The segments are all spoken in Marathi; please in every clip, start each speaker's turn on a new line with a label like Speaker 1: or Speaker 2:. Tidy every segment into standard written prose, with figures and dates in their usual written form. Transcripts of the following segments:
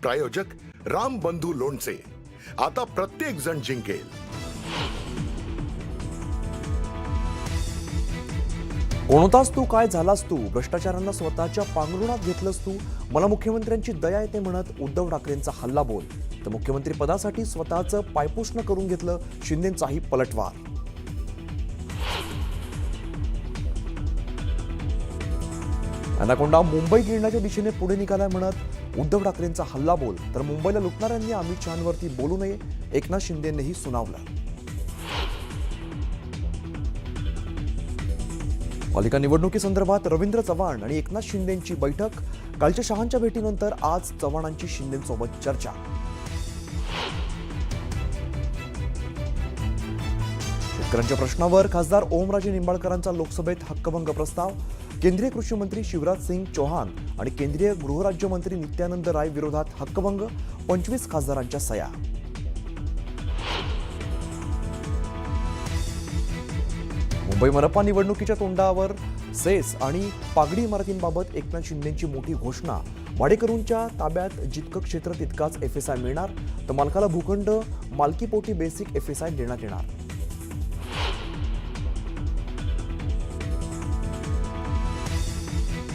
Speaker 1: प्रायोजक राम बंधू लोणचे. आता प्रत्येक जण जिंकेल.
Speaker 2: कोणताच तू काय झालास तू, भ्रष्टाचारांना स्वतःच्या पांघरुणात घेतलंस तू, मला मुख्यमंत्र्यांची दया येते म्हणत उद्धव ठाकरेंचा हल्ला बोल. तर मुख्यमंत्री पदासाठी स्वतःचं पायपुसणं करून घेतलं, शिंदेंचाही पलटवार. अनाकोंडा मुंबई गिळण्याच्या दिशेने पुढे निघालाय म्हणत उद्धव ठाकरेंचा हल्ला बोल. तर मुंबईला लुटणाऱ्यांनी अमित शहांवरती बोलू नये, एकनाथ शिंदेंनीही सुनावलं. पालिका निवडणुकीसंदर्भात रवींद्र चव्हाण आणि एकनाथ शिंदेंची बैठक. कालच्या शहांच्या भेटीनंतर आज चव्हाणांची शिंदेंसोबत चर्चा. शेतकऱ्यांच्या प्रश्नावर खासदार ओमराजे निंबाळकरांचा लोकसभेत हक्कभंग प्रस्ताव. केंद्रीय कृषी मंत्री शिवराज सिंग चौहान आणि केंद्रीय गृहराज्यमंत्री नित्यानंद राय विरोधात हक्कभंग, 25 खासदारांच्या सह्या. मुंबई मनपा निवडणुकीच्या तोंडावर सेस आणि पागडी इमारतींबाबत एकनाथ शिंदेंची मोठी घोषणा. भाडेकरूंच्या ताब्यात जितकं क्षेत्र तितकाच एफएसआय मिळणार, तर मालकाला भूखंड मालकीपोटी बेसिक एफएसआय देण्यात येणार.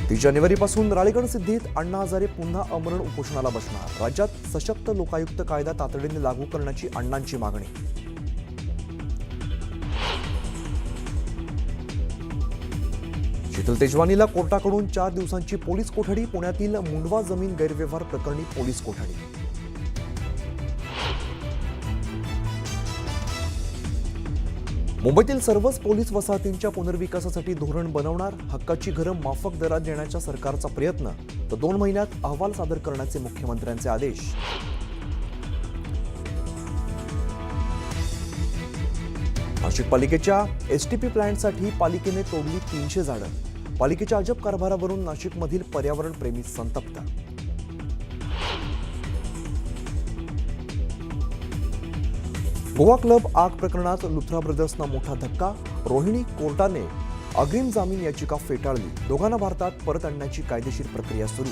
Speaker 2: 30 जानेवारीपासून राळेगण सिद्धीत अण्णा हजारे पुन्हा आमरण उपोषणाला बसणार. राज्यात सशक्त लोकायुक्त कायदा तातडीने लागू करण्याची अण्णांची मागणी. शीतल तेजवानीला कोर्टाकडून 4 दिवसांची पोलीस कोठडी. पुण्यातील मुंडवा जमीन गैरव्यवहार प्रकरणी पोलीस कोठडी. मुंबईतील सर्वच पोलीस वसाहतींच्या पुनर्विकासासाठी धोरण बनवणार. हक्काची घरं माफक दरात देण्याचा सरकारचा प्रयत्न. तर 2 महिन्यात अहवाल सादर करण्याचे मुख्यमंत्र्यांचे आदेश. नाशिक पालिकेच्या एसटीपी प्लांटसाठी पालिकेने तोडली 300 झाडं. पालिकेच्या अजब कारभारावरून नाशिकमधील पर्यावरण प्रेमी संतप्त. गोवा क्लब आग प्रकरणात लुथरा ब्रदर्सना मोठा धक्का. रोहिणी कोर्टाने अग्रिम जामीन याचिका फेटाळली. दोघांना भारतात परत आणण्याची कायदेशीर प्रक्रिया सुरू.